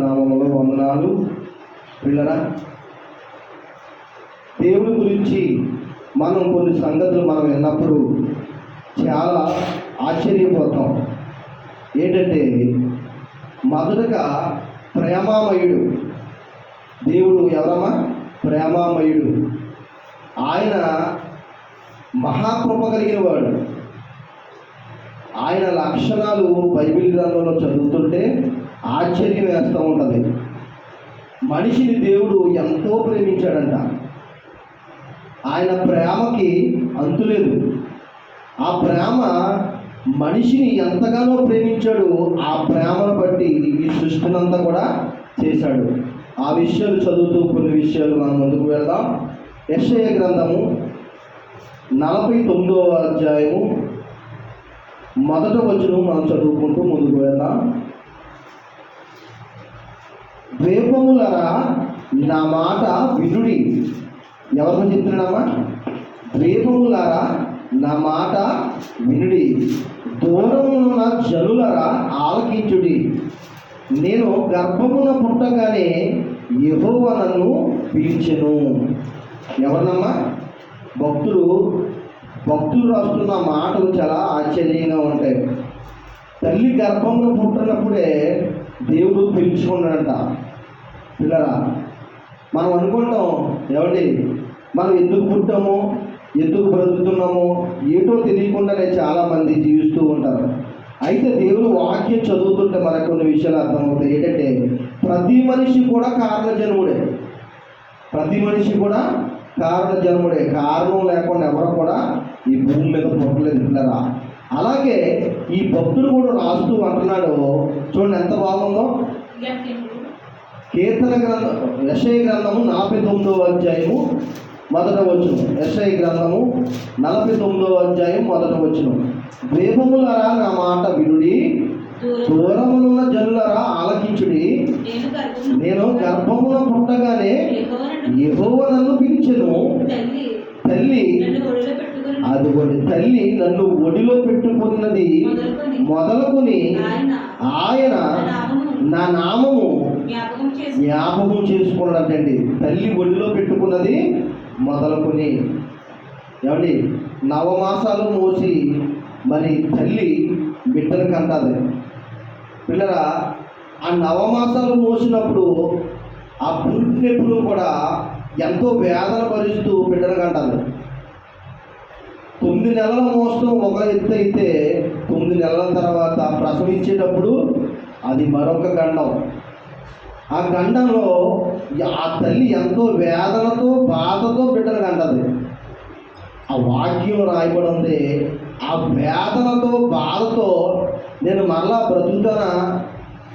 నామములో వందనాలు. పిల్లరా, దేవుడి గురించి మనం కొన్ని సంగతులు మనం విన్నప్పుడు చాలా ఆశ్చర్యపోతాం. ఏంటంటే, మొదటగా ప్రేమామయుడు. దేవుడు ఎవరమ్మా? ప్రేమామయుడు. ఆయన మహాకృప కలిగిన వాడు. ఆయన లక్షణాలు బైబిల్ గ్రంథంలో చదువుతుంటే ఆశ్చర్యం వేస్తూ ఉంటుంది. మనిషిని దేవుడు ఎంతో ప్రేమించాడంట. ఆయన ప్రేమకి అంతులేదు. ఆ ప్రేమ మనిషిని ఎంతగానో ప్రేమించాడు. ఆ ప్రేమను బట్టి ఈ సృష్టినంతా కూడా చేశాడు. ఆ విషయాలు చదువుతూ కొన్ని విషయాలు మనం ముందుకు వెళ్దాం. యెషయా గ్రంథము 49వ అధ్యాయము మొదటి వచనం మనం చదువుకుంటూ ముందుకు వెళ్దాం. ద్వీపములరా నా మాట వినుడి. ఎవరిని చెప్తున్నాడమ్మా? ద్వీపములరా నా మాట వినుడి, దూరమున్న జనులరా ఆలకించుడి. నేను గర్భమున పుట్టగానే యెహోవా నన్ను పిలిచెను. ఎవరినమ్మా? భక్తులు రాస్తున్న మాటలు చాలా ఆశ్చర్యంగా ఉంటాయి. తల్లి గర్భంలో పుట్టినప్పుడే దేవుడు పిలుచుకున్నాడంట. పిల్లరా, మనం అనుకుంటాం, ఏమండి మనం ఎందుకు పుట్టామో, ఎందుకు బ్రతుకుతున్నామో ఏటో తెలియకుండానే చాలామంది జీవిస్తూ ఉంటారు. అయితే దేవుడు వాక్యం చదువుతుంటే మనకు కొన్ని విషయాలు అర్థమవుతాయి. ఏంటంటే, ప్రతి మనిషి కూడా కారణ జన్ముడే. ప్రతి మనిషి కూడా కారణ జన్ముడే. కారణం లేకుండా ఎవరు కూడా ఈ భూమి మీద పుట్టలేదు. పిల్లరా, అలాగే ఈ భక్తుడు కూడా రాస్తూ అంటున్నాడు. చూడండి ఎంత బాగుందో. కీర్తన గ్రంథం, యెషయా గ్రంథము 49వ అధ్యాయము మొదట వచనం. యెషయా గ్రంథము 49వ అధ్యాయం మొదట వచనం. ద్వీపములరా నా మాట వినుడి, దూరమునున్న జనులరా ఆలకించుడి. నేను గర్భమున పుట్టగానే యెహోవా నన్ను పిలిచెను. తల్లి అదిగోండి, తల్లి నన్ను ఒడిలో పెట్టుకున్నది మొదలుకొని ఆయన నా నామము జ్ఞాపకం చేసుకున్నాడండి. తల్లి ఒడిలో పెట్టుకున్నది మొదలుకొని. ఏమండి, నవమాసాలు మోసి మరి తల్లి బిడ్డను కంటది. పిల్లరా, ఆ నవమాసాలు మోసినప్పుడు ఆ పుట్టినప్పుడు కూడా ఎంతో వేదన భరిస్తూ బిడ్డను కంటారు. 9 నెలల మోసం ఒక ఎత్తు అయితే 9 నెలల తర్వాత ప్రసవించేటప్పుడు అది మరొక గండం. ఆ గండంలో ఆ తల్లి ఎంతో వేదనతో బాధతో బిడ్డను కంటది. ఆ వాక్యం రాయబడి ఉంది, ఆ వేదనతో బాధతో నేను మరలా బ్రతుకుతానా,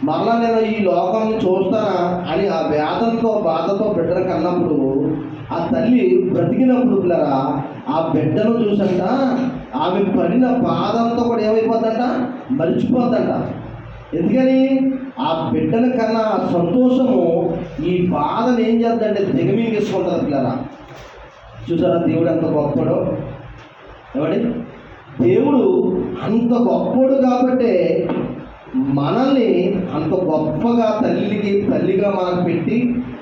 మరలా నేను ఈ లోకాన్ని చూస్తానా అని ఆ వేదనతో బాధతో బిడ్డను కన్నప్పుడు ఆ తల్లి బ్రతికినప్పుడు పిల్లరా, ఆ బిడ్డను చూసంట ఆమె పడిన బాధంతో కూడా ఏమైపోద్దంట, మర్చిపోద్దంట. ఎందుకని? ఆ బిడ్డల కన్నా ఆ సంతోషము ఈ బాధను ఏం చేద్దంటే దిగమింగేసుకుంటుంది. పిల్లరా, చూసారా దేవుడు ఎంత గొప్పడో? ఏమండి, దేవుడు అంత గొప్పడు కాబట్టే మనల్ని అంత గొప్పగా తల్లిగా మనకు పెట్టి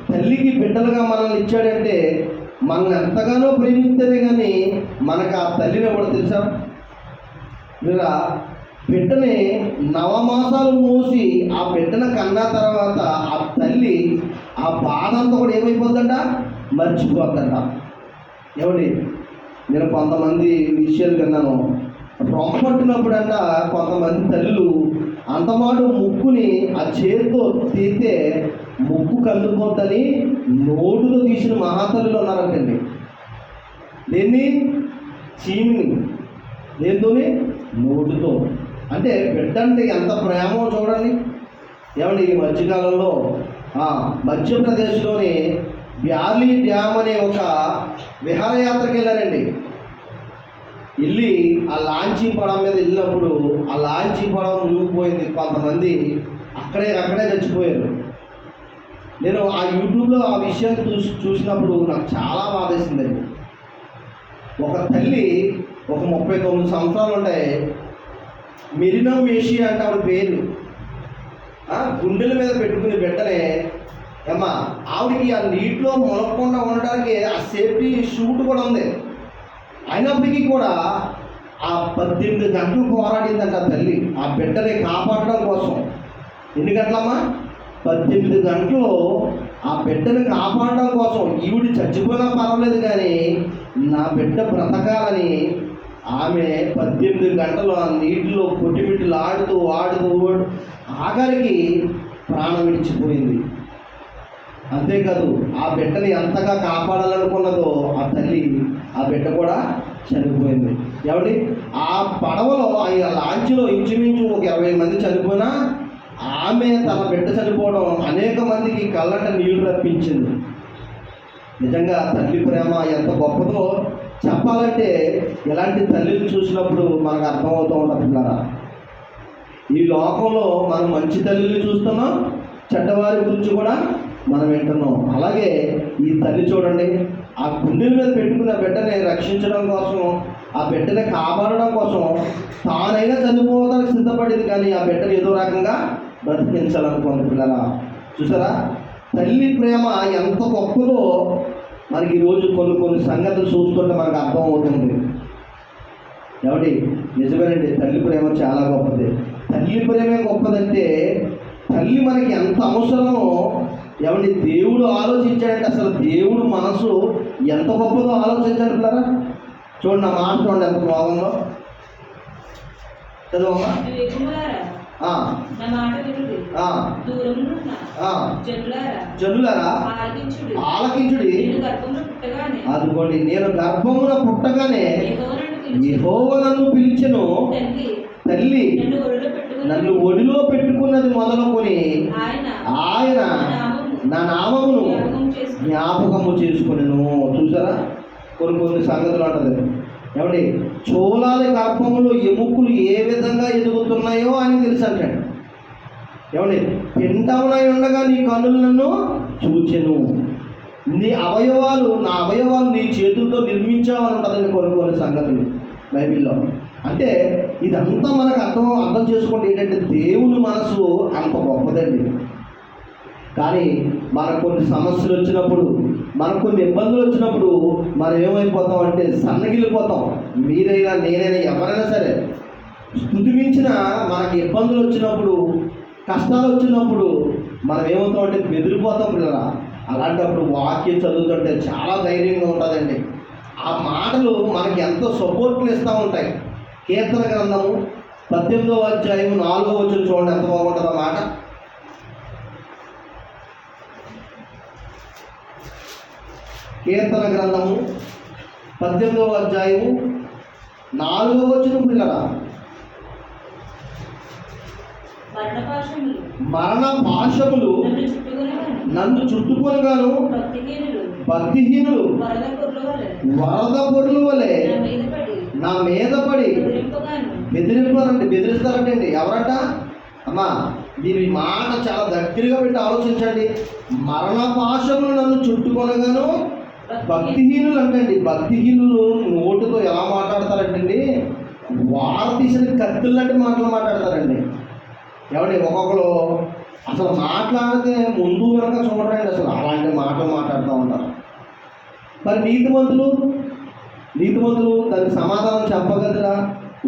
తల్లికి బిడ్డలుగా మనల్ని ఇచ్చాడంటే మనల్ని ఎంతగానో ప్రేమిస్తేనే కానీ మనకు ఆ తల్లిని కూడా తెలుసా? ఇలా బిడ్డని నవమాసాలు మోసి ఆ బిడ్డను కన్నా తర్వాత ఆ తల్లి ఆ బాధ అంతా కూడా ఏమైపోద్దంట, మర్చిపోద్దంట. ఏమండి, నేను కొంతమంది విషయాలు విన్నాను. రొంపట్టినప్పుడంట కొంతమంది తల్లులు అంతమాటు ముక్కుని ఆ చేతితో తీస్తే ముక్కు కలుపుకోద్దని నోటుతో తీసిన మహాతల్లులు ఉన్నారంటండి. దేన్ని? చీమిని. దేంతోని? నోటుతో. అంటే బిడ్డ అంటే ఎంత ప్రేమో చూడండి. ఏమండి, ఈ మధ్యకాలంలో మధ్యప్రదేశ్లోని వ్యాలీ డ్యామ్ అనే ఒక విహారయాత్రకి వెళ్ళారండి. వెళ్ళి ఆ లాంచీ పడవ మీద వెళ్ళినప్పుడు ఆ లాంచీ పడవ మునిగిపోయింది. కొంతమంది అక్కడే చచ్చిపోయారు. నేను ఆ యూట్యూబ్లో ఆ విషయాన్ని చూసినప్పుడు నాకు చాలా బాధేసిందండి. ఒక తల్లి, ఒక 39 సంవత్సరాలు ఉంటాయి, మెరీనా మేషి అంటే ఆవిడ పేరు. గుండెల మీద పెట్టుకుని బిడ్డనే ఏమ్మా ఆవిడికి ఆ నీటిలో మునగకుండా ఉండడానికి ఆ సేఫ్టీ షూట్ కూడా ఉంది. అయినప్పటికీ కూడా ఆ 18 గంటలు పోరాడిందంట తల్లి ఆ బిడ్డని కాపాడడం కోసం. ఎన్ని గంటలమ్మా? 18 గంటలు ఆ బిడ్డని కాపాడడం కోసం. ఈవిడి చచ్చిపోయినా పర్వాలేదు కానీ నా బిడ్డ బ్రతకాలని ఆమె 18 గంటలు ఆ నీటిలో కొట్టిమిట్లు ఆడుతూ ఆఖరికి ప్రాణం విడిచిపోయింది. అంతేకాదు ఆ బిడ్డని ఎంతగా కాపాడాలనుకున్నదో ఆ తల్లి, ఆ బిడ్డ కూడా చనిపోయింది. ఏమండి, ఆ పడవలో ఆ లాంచ్లో ఇంచుమించు ఒక 20 మంది చనిపోయినా ఆమె తన బిడ్డ చనిపోవడం అనేక మందికి కళ్ళంట నీళ్లు రప్పించింది. నిజంగా తల్లి ప్రేమ ఎంత గొప్పదో చెప్పాలంటే ఇలాంటి తల్లిని చూసినప్పుడు మనకు అర్థమవుతూ ఉంటుంది పిల్లరా. ఈ లోకంలో మనం మంచి తల్లిని చూస్తున్నాం, చెడ్డవారి గురించి కూడా మనం వింటున్నాం. అలాగే ఈ తల్లి చూడండి, ఆ గుండెల మీద పెట్టుకున్న బిడ్డని రక్షించడం కోసం, ఆ బిడ్డని కాపాడడం కోసం తానైనా చనిపోవడానికి సిద్ధపడింది, కానీ ఆ బిడ్డను ఏదో రకంగా బ్రతికించాలనుకోండి పిల్లరా. చూసారా తల్లి ప్రేమ ఎంత గొప్పదో మనకి ఈరోజు కొన్ని సంగతులు చూస్తుంటే మనకు అర్థం అవుతుంది. ఏమండి, నిజమేనండి, తల్లి ప్రేమ చాలా గొప్పది. తల్లి ప్రేమే గొప్పదంటే తల్లి మనకి ఎంత అవసరమో ఏమండి దేవుడు ఆలోచించాడంటే అసలు దేవుడు మనసు ఎంత గొప్పదో ఆలోచించాడు పిల్లరా. చూడండి నా మాట చూడండి ఎంత బాగుందో. చదువమ్మా. జనులారా ఆలకించుడి, అదిగోండి నేను గర్భమున పుట్టగానే యెహోవా నన్ను పిలిచెను, తల్లి నన్ను ఒడిలో పెట్టుకున్నది మొదలుకొని ఆయన నా నామమును జ్ఞాపకము చేసుకునేను. చూసారా కొన్ని సంగతులు అంటది. ఏమండి, చోళాలి గర్భములో ఎముకలు ఏ విధంగా ఎదుగుతున్నాయో అని తెలుసు అంటాడు. ఏమండి, పిండమునై ఉండగా నీ కన్నులు నన్ను చూచెను, నీ అవయవాలు నా అవయవాలు నీ చేతులతో నిర్మించావని ఉంటుందండి కొన్ని సంగతులు బైబిల్లో. అంటే ఇదంతా మనకు అర్థం చేసుకోండి ఏంటంటే దేవుని మనసు అంత గొప్పదండి. కానీ మనకు కొన్ని సమస్యలు వచ్చినప్పుడు, మనకు కొన్ని ఇబ్బందులు వచ్చినప్పుడు మనం ఏమైపోతాం అంటే సన్నగిలిపోతాం. మీరైనా నేనైనా ఎవరైనా సరే స్తుతి మించిన మనకి ఇబ్బందులు వచ్చినప్పుడు, కష్టాలు వచ్చినప్పుడు మనం ఏమవుతాం అంటే బెదిరిపోతాం పిల్లరా. అలాంటప్పుడు వాక్యం చదువుతుంటే చాలా ధైర్యంగా ఉంటుందండి. ఆ మాటలు మనకి ఎంతో సపోర్ట్లు ఇస్తూ ఉంటాయి. కీర్తన గ్రంథము 18వ అధ్యాయం 4వ వచనం చూడండి ఎంత బాగుంటుంది ఆ మాట. కీర్తన గ్రంథము 18వ అధ్యాయము 4వ వచనం పిల్లరా. మరణ పాశములు నన్ను చుట్టుకొనగాను, భక్తిహీనులు వరద పొర్లు వలె నా మీద పడి బెదిరిస్తారంటండి. ఎవరంట అమ్మా? దీని మాట చాలా దగ్గరగా పెట్టి ఆలోచించండి. మరణ పాశములు నన్ను చుట్టుకొనగాను భక్తిహీనులు అంటండి. భక్తిహీనులు నోటుతో ఎలా మాట్లాడతారంటండి? వారు తీసిన కత్తులు లాంటి మాటలు మాట్లాడతారండి. ఏమండి, ఒక్కొక్కరు అసలు మాట్లాడితే ముందు వెనక చూడరండి, అసలు అలాంటి మాటలు మాట్లాడుతూ ఉంటారు. మరి నీతిమంతులు దానికి సమాధానం చెప్పగలరా?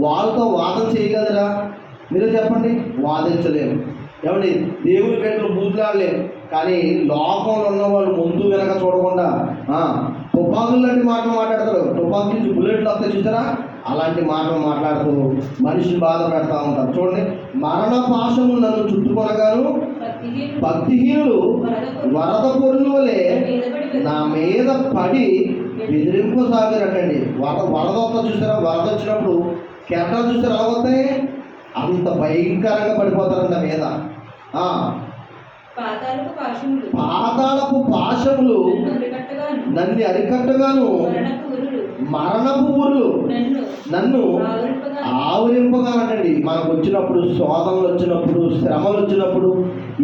వాళ్ళతో వాదన చేయగలరా? మీరే చెప్పండి. వాదించలేము. ఏమండి, దేవుని బిడ్డలు బూతులాడలేము. కానీ లోకంలో ఉన్న వాళ్ళు ముందు వెనక చూడకుండా తుపాకులు లాంటి మాటలు మాట్లాడతారు. తుపాకు నుంచి బుల్లెట్లు వస్తాయి చూసారా, అలాంటి మాటలు మాట్లాడుతూ మనిషిని బాధ పెడతా ఉంటారు. చూడండి, మరణ పాశము నన్ను చుట్టుకొనగాను, భక్తిహీనులు వరద పొరులు వలె నా మీద పడి బెదిరింపసాగారటండి. వరద వస్తా చూసారా, వరద వచ్చినప్పుడు కెరటాలు చూసారా ఎలా వస్తాయి, అంత భయంకరంగా పడిపోతారంట మీద. పాతాళపు పాశములు నన్ను అరికట్టగాను, మరణపు ఊరులు నన్ను ఆవరింపగానండి. మనకు వచ్చినప్పుడు, శోధనలు వచ్చినప్పుడు, శ్రమలు వచ్చినప్పుడు,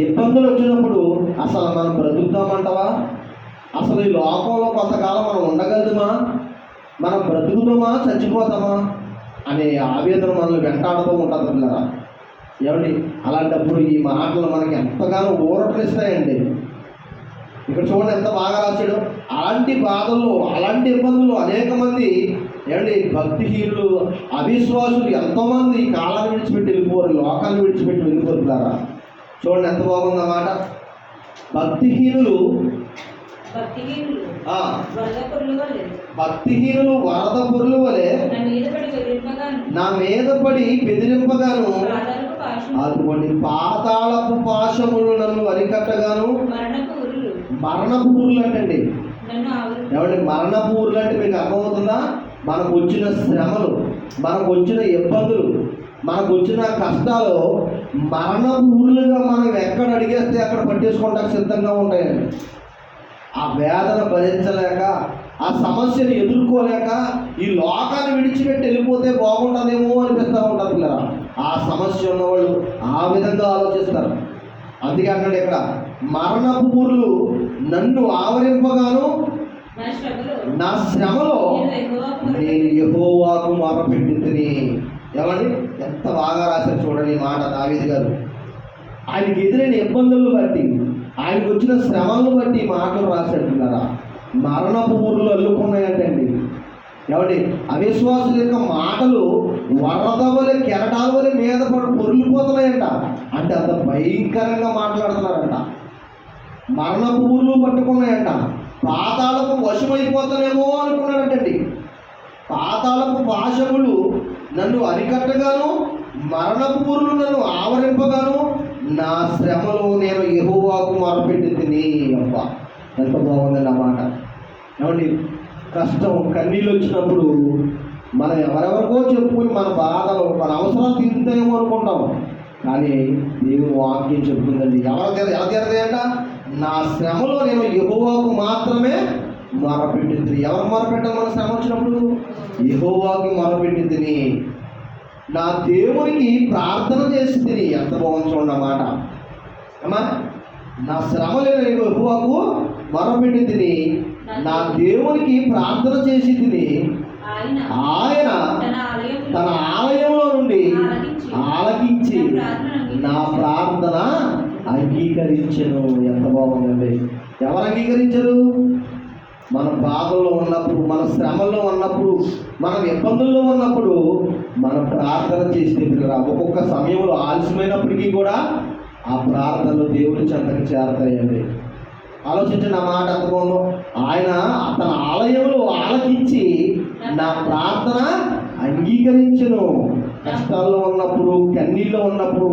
ఇబ్బందులు వచ్చినప్పుడు అసలు మనం బ్రతుకుతామంటావా? అసలు ఈ లోకంలో కొంతకాలం మనం ఉండగలదుమా? మనం బ్రతుకుతామా, చచ్చిపోతామా అనే ఆవేదన మనల్ని వెంటాడుతూ ఉంటుంది పిల్లరా. ఏమండి అలాంటప్పుడు ఈ మాటలు మనకి ఎంతగానో ఊరటనిస్తాయండి. ఇక్కడ చూడండి ఎంత బాగా రాశాడు. అలాంటి బాధల్లో, అలాంటి ఇబ్బందులు అనేక మంది ఏమండి భక్తిహీనులు, అవిశ్వాసులు ఎంతోమంది ఈ కాలాన్ని విడిచిపెట్టి వెళ్ళిపోరు, లోకాన్ని విడిచిపెట్టి వెళ్ళిపోతున్నారా. చూడండి ఎంత బాగుందన్నమాట. భక్తిహీనులు వరద పొరుల వలె నా మీద పడి బెదిరింపగాను, అటువంటి పాతాళపు పాశములు నన్ను అరికట్టగాను. మరణపు ఊర్లు అంటండి. ఏమంటే మరణపు ఊర్లు అంటే మీకు అర్థమవుతుందా? మనకు వచ్చిన శ్రమలు, మనకు వచ్చిన ఇబ్బందులు, మనకు వచ్చిన కష్టాలు మరణపు ఊర్లుగా మనం ఎక్కడ అడిగేస్తే అక్కడ పట్టేసుకోవడానికి సిద్ధంగా ఉంటాయండి. ఆ వేదన భరించలేక, ఆ సమస్యను ఎదుర్కోలేక ఈ లోకాన్ని విడిచిపెట్టి వెళ్ళిపోతే బాగుంటుందేమో అనిపిస్తూ ఉంటారు పిల్లరా. ఆ సమస్య ఉన్నవాళ్ళు ఆ విధంగా ఆలోచిస్తారు. అందుకే అన్నాడు ఇక్కడ, మరణపు ఊర్లు నన్ను ఆవరింపగాను, నా శ్రమలో నేను యెహోవాకు మొరపెట్టుకుని. ఏమండి ఎంత బాగా రాశారు చూడండి ఈ మాట దావీదు గారు. ఆయనకి ఎదురైన ఇబ్బందులను బట్టి, ఆయనకు వచ్చిన శ్రమలను బట్టి మాటలు రాశాడు పిల్లరా. మరణపు ఊర్లు అల్లుకున్నాయంటండి. ఏమండి అవిశ్వాసుల యొక్క మాటలు వరద వలె, కెరటాల వలె మీద పొరిలిపోతున్నాయంట. అంటే అంత భయంకరంగా మాట్లాడుతున్నారంట. మరణపు ఊర్లు పట్టుకున్నాయంట. పాతాళపు వశమైపోతానేమో అనుకున్నాడంటండి. పాతాళపు పాశములు నన్ను అరికట్టగాను, మరణపు ఊర్లు నన్ను ఆవరింపగాను, నా శ్రమలో నేను యెహోవాకు మొరపెట్టి తిని. అబ్బా ఎంత బాగుందండి ఆ మాట. ఏమండి కష్టం, కన్నీళ్ళు వచ్చినప్పుడు మనం ఎవరెవరికో చెప్పుకుని మన బాధలు, మన అవసరాలు తీరుతాయేమో అనుకుంటాం. కానీ దేవుని వాక్యం చెప్తుందండి, ఎలా తీరతాయంట? నా శ్రమలో నేను యెహోవాకు మాత్రమే మొరపెట్టింది. ఎవరు మొరపెట్టాలి మన శ్రమ వచ్చినప్పుడు? యెహోవాకి మొరపెట్టింది. నా దేవునికి ప్రార్థన చేసి తిని. ఎంత బాగుంది చూడండి అన్నమాట. అమ్మా నా శ్రమలో నేను యెహోవాకు మొరపెట్టి తిని, నా దేవునికి ప్రార్థన చేసి తిని. ఆయన తన ఆలయంలో నుండి ఆలకించి నా ప్రార్థన అంగీకరించను. ఎంత బాగుందండి. ఎవరు అంగీకరించరు? మన బాధల్లో ఉన్నప్పుడు, మన శ్రమల్లో ఉన్నప్పుడు, మనం ఇబ్బందుల్లో ఉన్నప్పుడు మనం ప్రార్థన చేస్తే పిల్లరా, ఒక్కొక్క సమయంలో ఆలస్యమైనప్పటికీ కూడా ఆ ప్రార్థనలు దేవుడి చెంతకి చేరతాయండి. ఆలోచించిన మాట ఎంత బాగుందో. ఆయన తన ఆలయంలో ఆలకించి నా ప్రార్థన అంగీకరించను. కష్టాల్లో ఉన్నప్పుడు, కన్నీళ్ళలో ఉన్నప్పుడు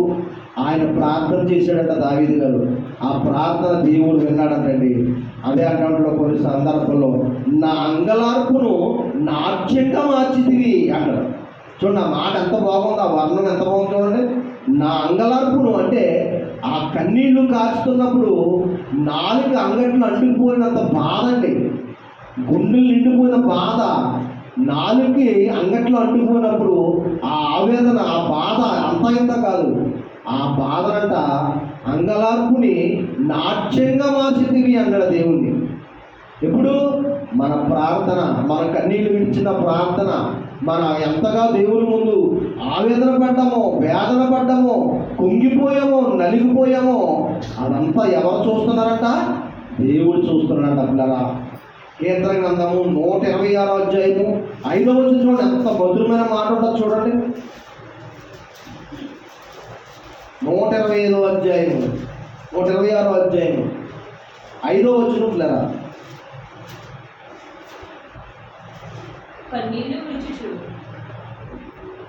ఆయన ప్రార్థన చేశాడట దావీదు గారు. ఆ ప్రార్థన దేవుడు విన్నాడంటండి. అదే అన్నట్లో కొన్ని సందర్భంలో నా అంగలార్పును నాట్యంగా మార్చితివి అంటారు. చూడండి ఆ మాట ఎంత బాగుంది, ఆ వర్ణం ఎంత బాగుంది చూడండి. నా అంగలార్పును అంటే ఆ కన్నీళ్లు కాచుతున్నప్పుడు నాలుగు అంగట్లు అంటుకుపోయినంత బాధ అండి. గుండెలు నిండిపోయిన బాధ, నాలుగుకి అంగట్లు అంటుకుపోయినప్పుడు ఆ ఆవేదన, ఆ బాధ అంత ఇంత కాదు. ఆ బాధనంట అంగలార్పుని నాట్యంగా మార్చితివి అన్నాడు దేవుణ్ణి. ఎప్పుడు? మన ప్రార్థన, మన కన్నీళ్ళు విడిచిన ప్రార్థన, మన ఎంతగా దేవుని ముందు ఆవేదన పడ్డామో, వేదన పడ్డామో, కుంగిపోయామో, నలిగిపోయామో అదంతా ఎవరు చూస్తున్నారంట? దేవుడు చూస్తున్నాడంట పిల్లరా. కీర్తన గ్రంథము 126వ అధ్యాయము 5వ వచనం చూడండి. ఎంత మధురమైన మాట ఉంటుంది చూడండి. 125వ అధ్యాయము 126వ అధ్యాయము 5వ వచనం పిల్లరా.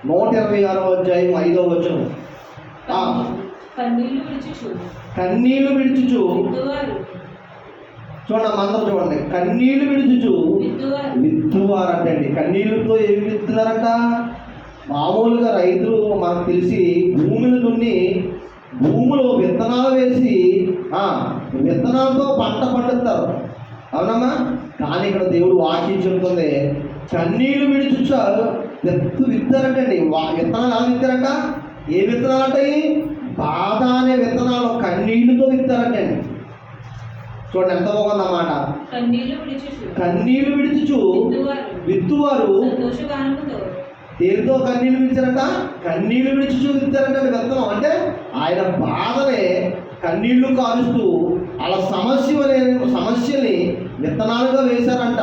126వ అధ్యాయం 5వ వచనం. కన్నీళ్లు విడిచుచు చూడండి, అందరూ చూడండి. కన్నీళ్లు విడిచుచు విత్తువారు అంటండి. కన్నీళ్ళతో ఏమి విత్తున్నారంట? మామూలుగా రైతులు మనకు తెలిసి భూమిని దున్ని భూమిలో విత్తనాలు వేసి విత్తనాలతో పంట పండిస్తారు, అవునమ్మా. కానీ ఇక్కడ దేవుడు వాక్యం చెబుతుంది, కన్నీళ్లు విడిచుచు విత్తారంటండి. విత్తనాలు ఎలా విత్తారంట? ఏ విత్తనాలు అంటాయి? బాధ అనే విత్తనాలు కన్నీళ్లతో విత్తారంటండి. చూడండి ఎంత బాగుందన్నమాట. కన్నీళ్లు విడిచుచు విత్తువారు దేనితో కన్నీళ్ళు విడిచారంట? కన్నీళ్లు విడిచి చూపించారంట విత్తనం. అంటే ఆయన బాధనే కన్నీళ్లు కారుస్తూ అలా సమస్యని విత్తనాలుగా వేశారంట.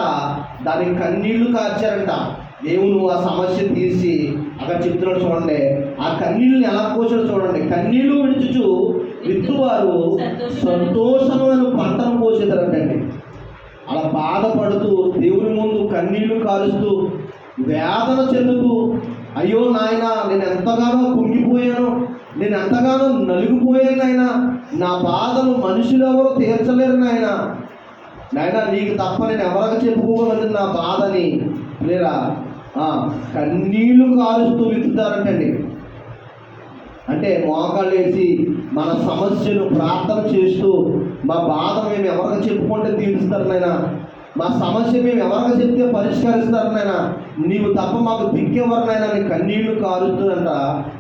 దానికి కన్నీళ్లు కార్చారంట. దేవుడు ఆ సమస్య తీసి అక్కడ చెప్తున్నాడు చూడండి. ఆ కన్నీళ్ళని ఎలా కోసాడు చూడండి. కన్నీళ్లు విడిచుచు విత్తువారు సంతోషమైన పంటను కోసేదారంటండి. అలా బాధపడుతూ దేవుని ముందు కన్నీళ్లు కారుస్తూ వేదన చెందుతూ, అయ్యో నాయన నేను ఎంతగానో కుంగిపోయాను, నేను ఎంతగానో నలిగిపోయాను నాయన, నా బాధలు మనుషులు ఎవరు తీర్చలేరు నాయన, నీకు తప్ప నేను ఎవరికి చెప్పుకోగలను నా బాధని లేరా కన్నీళ్లు కారుస్తూ విత్తుతారంటండి. అంటే మోకాళ్ళు వేసి మన సమస్యను ప్రార్థన చేస్తూ, మా బాధ మేము ఎవరికి చెప్పుకుంటే తీరుస్తారు నాయనా, మా సమస్య మేము ఎవరికి చెప్తే పరిష్కరిస్తారు నాయనా, నీవు తప్ప మాకు దిక్కెవరినైనా నీ కన్నీళ్లు కారుస్తుందంట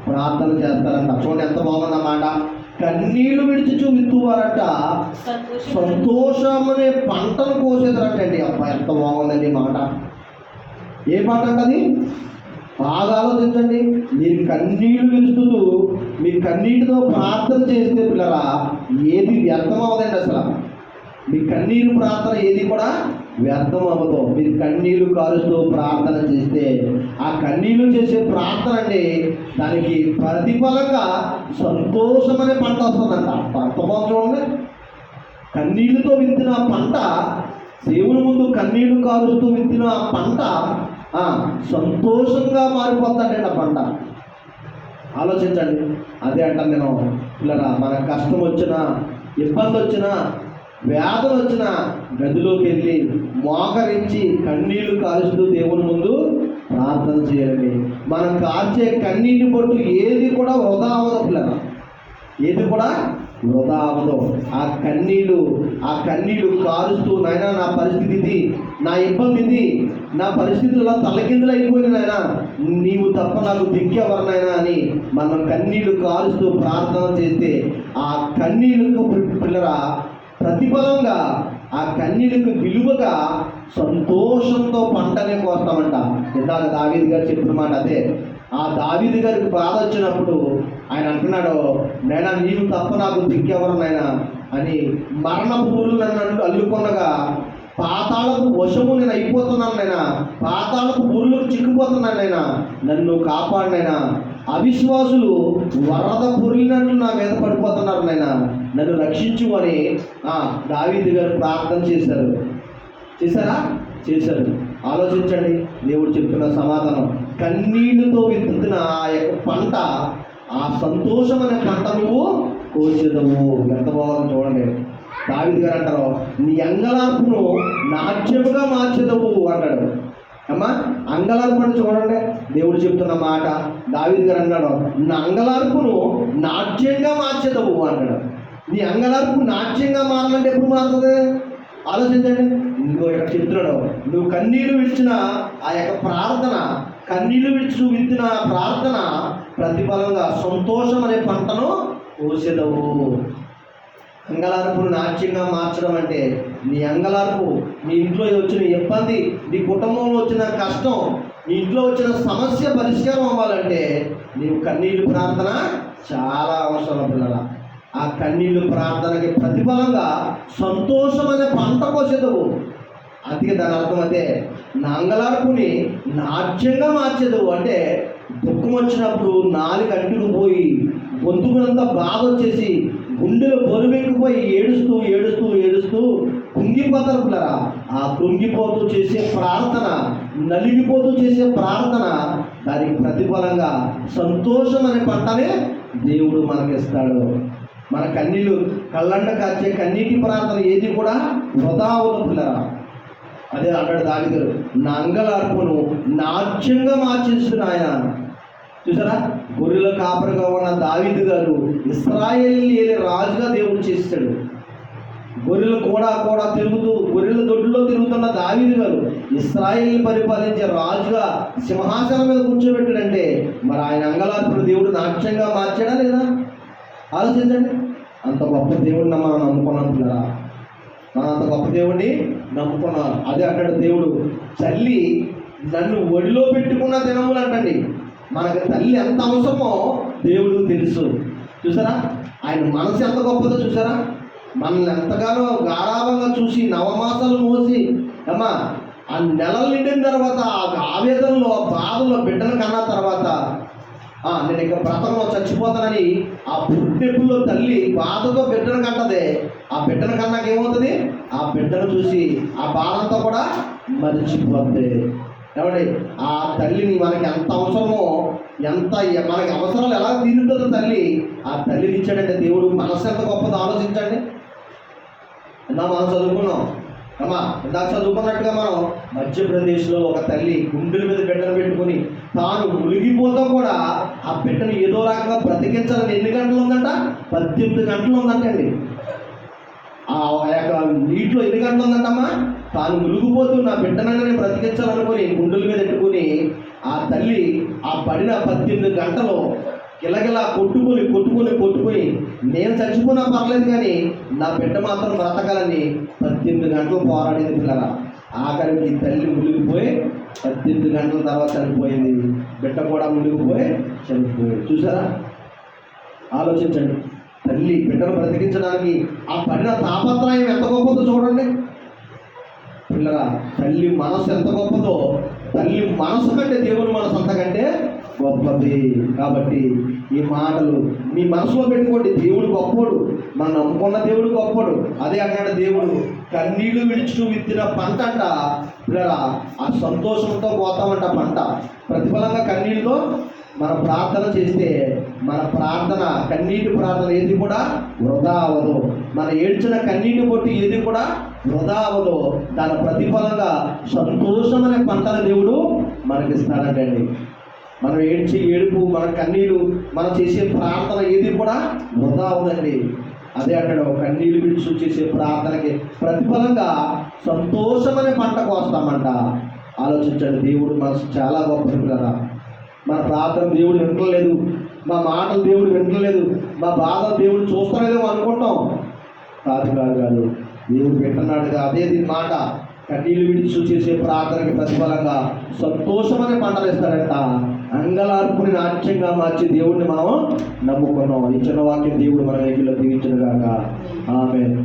ప్రార్థన చేస్తారంట. చూడండి ఎంత బాగుందన్నమాట. కన్నీళ్లు విడిచి విత్తువారంట సంతోషం అనే పంటను కోసేదారంటండి. అబ్బా ఎంత బాగుందండి మాట. ఏ మాట అంటది? బాగా ఆలోచించండి. మీరు కన్నీళ్లు విడుస్తూ మీ కన్నీటితో ప్రార్థన చేస్తే పిల్లరా ఏది వ్యర్థం అవ్వదండి. అసలు మీ కన్నీరు ప్రార్థన ఏది కూడా వ్యర్థం అవ్వదు. మీరు కన్నీళ్లు కారుస్తూ ప్రార్థన చేస్తే ఆ కన్నీళ్లు చేసే ప్రార్థన అండి దానికి ప్రతిఫలంగా సంతోషమనే పంట వస్తుందంట. అర్థం చూడండి. కన్నీళ్లతో విత్తిన పంట, దేవుని ముందు కన్నీళ్లు కారుస్తూ విత్తిన పంట సంతోషంగా మారిపోతాడండి ఆ పంట. ఆలోచించండి. అదే అంటాను నేను పిల్లరా, మన కష్టం వచ్చినా, ఇబ్బంది వచ్చినా, వేదన వచ్చినా గదిలోకి వెళ్ళి మోకరించి కన్నీళ్లు కారుస్తూ దేవుని ముందు ప్రార్థన చేయాలి. మనం కార్చే కన్నీటి బొట్టు ఏది కూడా వృధా అవ్వదు పిల్లరా, ఏది కూడా వృధా అవ్వదు. ఆ కన్నీళ్లు కారుస్తూ, నాయనా నా పరిస్థితి ఇది, నా ఇబ్బంది ఇది, నా పరిస్థితుల్లో తలకిందులు అయిపోయింది నాయనా, నీవు తప్ప నాకు దిక్కెవరినైనా అని మనం కన్నీళ్లు కారుస్తూ ప్రార్థన చేస్తే ఆ కన్నీళ్లకు పిల్లరా ప్రతిఫలంగా, ఆ కన్నీళ్లకు విలువగా సంతోషంతో పంటనే కోస్తామంట. ఇందాక దావీదు గారు చెప్పిన మాట అదే. ఆ దావీదు గారికి బాధ వచ్చినప్పుడు ఆయన అంటున్నాడు, నైనా నీవు తప్ప నాకు దిక్కెవరినైనా అని, మరణపు ఊళ్ళు నన్ను అల్లుకొనగా పాతాళపు వశము నేను అయిపోతున్నాను నైనా, పాతాళపు ఊళ్ళకు చిక్కుపోతున్నాను నైనా, నన్ను కాపాడినైనా, అవిశ్వాసులు వరద పొరిలినట్లు నా మీద పడిపోతున్నారు నైనా, నన్ను రక్షించు అని దావీదు గారు ప్రార్థన చేశారు. చేశారు. ఆలోచించండి. దేవుడు చెప్తున్న సమాధానం, కన్నీళ్లతో విత్తుతున్న ఆ యొక్క పంట, ఆ సంతోషం అనే పంట నువ్వు కోసేదవు. ఎంత బాగుందో చూడండి. దావీదు గారు అంటారు, నీ అంగలార్పును నాట్యముగా మార్చేదవు అంటాడు. అమ్మా అంగలార్పు అని చూడండి. దేవుడు చెప్తున్న మాట. దావీదు గారు అన్నాడు, నా అంగలార్పును నాట్యంగా మార్చేదవు అంటాడు. నీ అంగలార్పు నాట్యంగా మారాలంటే ఎప్పుడు మారుతుంది? ఆలోచించండి. ఇంకో ఇక్కడ చెప్తున్నాడు, నువ్వు కన్నీళ్లు విడిచిన ఆ యొక్క ప్రార్థన, కన్నీళ్లు విడిచి విత్తిన ప్రార్థన ప్రతిఫలంగా సంతోషం అనే పంటను కోసేదవు. అంగలార్పును నాట్యంగా మార్చడం అంటే నీ అంగలార్పు, నీ ఇంట్లో వచ్చిన ఇబ్బంది, నీ కుటుంబంలో వచ్చిన కష్టం, నీ ఇంట్లో వచ్చిన సమస్య పరిష్కారం అవ్వాలంటే నీవు కన్నీళ్ళు ప్రార్థన చాలా అవసరం పిల్లల. ఆ కన్నీళ్ళు ప్రార్థనకి ప్రతిఫలంగా సంతోషమైన పంట కోసేదవు. అందుకే దాని అర్థం అదే. నా అంగలార్పుని నాట్యంగా మార్చేదవు అంటే దుఃఖం వచ్చినప్పుడు నాలుగు అంటుకుపోయి గొంతుకునంతా బాధ వచ్చేసి గుండెలు బరువెక్కిపోయి ఏడుస్తూ కుంగిపోతారు పిల్లరా. ఆ కుంగిపోతూ చేసే ప్రార్థన, నలిగిపోతూ చేసే ప్రార్థన, దానికి ప్రతిఫలంగా సంతోషం అనే పంటనే దేవుడు మనకిస్తాడు. మన కన్నీళ్ళు కళ్ళంట కాచే కన్నీటి ప్రార్థన ఏది కూడా వృధా అవ్వదు పిల్లరా. అదే అంటాడు దావీదు గారు, నా అంగలార్పును నాట్యంగా మార్చేస్తున్న ఆయన. చూసారా, గొర్రెల కాపరిగా ఉన్న దావీదు గారు ఇశ్రాయేలు రాజుగా దేవుడు చేస్తాడు. గొర్రెలు కూడా తిరుగుతూ, గొర్రెల దొడ్డులో తిరుగుతున్న దావీదు గారు ఇశ్రాయేలు పరిపాలించే రాజుగా సింహాసనం మీద కూర్చోబెట్టాడంటే మరి ఆయన అంగలార్పును దేవుడు నాట్యంగా మార్చాడా లేదా? ఆలోచించండి. అంత గొప్ప దేవుడిని మనం నమ్ముకున్నాం పిల్లరా. మనం అంత గొప్ప దేవుడిని నమ్ముకున్నాం. అదే అక్కడ దేవుడు చల్లి నన్ను ఒడిలో పెట్టుకున్న దినములు అంటండి. మనకు తల్లి ఎంత అవసరమో దేవుడు తెలుసు. చూసారా ఆయన మనసు ఎంత గొప్పదో చూసారా. మనల్ని ఎంతగానో గారాభంగా చూసి నవమాసాలు మోసి అమ్మా ఆ నెలలు నిండిన తర్వాత ఆ ఆవేదనలో ఆ బాధలో బిడ్డలు కన్నా తర్వాత నేను ఇక బ్రతంలో చచ్చిపోతానని ఆ పుట్టెప్పుల్లో తల్లి బాధతో బిడ్డను కంటదే. ఆ బిడ్డను కన్నాక ఏమవుతుంది, ఆ బిడ్డను చూసి ఆ బాధ అంతా కూడా మరిచిపోద్ది. ఏమండి ఆ తల్లిని మనకి ఎంత అవసరమో, ఎంత మనకి అవసరాలు ఎలా తీరుతుందో తల్లి, ఆ తల్లిని ఇచ్చాడంటే దేవుడు. మనసు ఎంత గొప్పదో ఆలోచించండి. మనం చదువుకున్నాం అమ్మా, ఇందాక చదువుకున్నట్టుగా మనం మధ్యప్రదేశ్లో ఒక తల్లి గుండెల మీద బిడ్డను పెట్టుకుని తాను మునిగిపోతా కూడా ఆ బిడ్డను ఏదో రకంగా బ్రతికించాలని ఎన్ని గంటలు ఉందంట, 18 గంటలు ఉందంటండి. ఆ యొక్క నీటిలో ఎన్ని గంటలు ఉందంటమ్మా, తాను మునిగిపోతూ నా బిడ్డనైనా నేను బ్రతికించాలనుకుని గుండెల మీద పెట్టుకుని ఆ తల్లి ఆ పడిన 18 గంటలు గిలగిలా కొట్టుకొని నేను చచ్చిపోయినా పర్లేదు కానీ నా బిడ్డ మాత్రం బ్రతకాలని 18 గంటలు పోరాడేది పిల్లల. ఆఖరికి తల్లి మునిగిపోయి 18 గంటల తర్వాత చనిపోయింది. బిడ్డ కూడా మునిగిపోయి చనిపోయాడు. చూసారా, ఆలోచించండి. తల్లి బిడ్డను బ్రతికించడానికి ఆ పడిన తాపత్రయం ఎంత గొప్పదో చూడండి పిల్లరా. తల్లి మనసు ఎంత గొప్పదో, తల్లి మనసు కంటే దేవుని మనసు అంతకంటే గొప్పది. కాబట్టి ఈ మాటలు మీ మనసులో పెట్టుకోండి. దేవుడు గొప్పోడు, మనం నమ్ముకున్న దేవుడు గొప్పోడు. అదే అన్నాడు దేవుడు, కన్నీళ్లు విడిచి విత్తిన పంట అంట పిల్లరా, ఆ సంతోషంతో పోతామంట పంట. ప్రతిఫలంగా కన్నీళ్ళతో మన ప్రార్థన చేస్తే మన ప్రార్థన, కన్నీటి ప్రార్థన ఏది కూడా వృధా అవ్వదు. మన ఏడ్చిన కన్నీటి కొట్టి ఏది కూడా వృధా అవ్వదు. దాని ప్రతిఫలంగా సంతోషమనే పంటను దేవుడు మనకి ఇస్తాడంటండి. మనం ఏడ్చే ఏడుపు, మన కన్నీళ్ళు, మనం చేసే ప్రార్థన ఏది కూడా వృధా అవ్వదండి. అదే అక్కడ కన్నీళ్ళు విడిచి చేసే ప్రార్థనకి ప్రతిఫలంగా సంతోషమనే పంట కోస్తామంట. ఆలోచించండి, దేవుడు మనసు చాలా గొప్పది కదా. మన ప్రార్థన దేవుడు వింటలేదు, మా మాటలు దేవుడు వింటలేదు, మా బాధలు దేవుడు చూస్తలేదో అనుకుంటాం. కాదు, దేవుడు వింటున్నాడుగా. అదే దీని మాట, కన్నీళ్ళు విడిచి చేసే ప్రార్థనకి ప్రతిఫలంగా సంతోషమనే పంటలు ఇస్తాడంట. అంగలార్పుని నాట్యంగా మార్చి దేవుడిని మనం నమ్ముకున్నాం. ఇచ్చిన వాక్యం దేవుడు మన వెహికల్లో దీవించును గాక. ఆమేన్.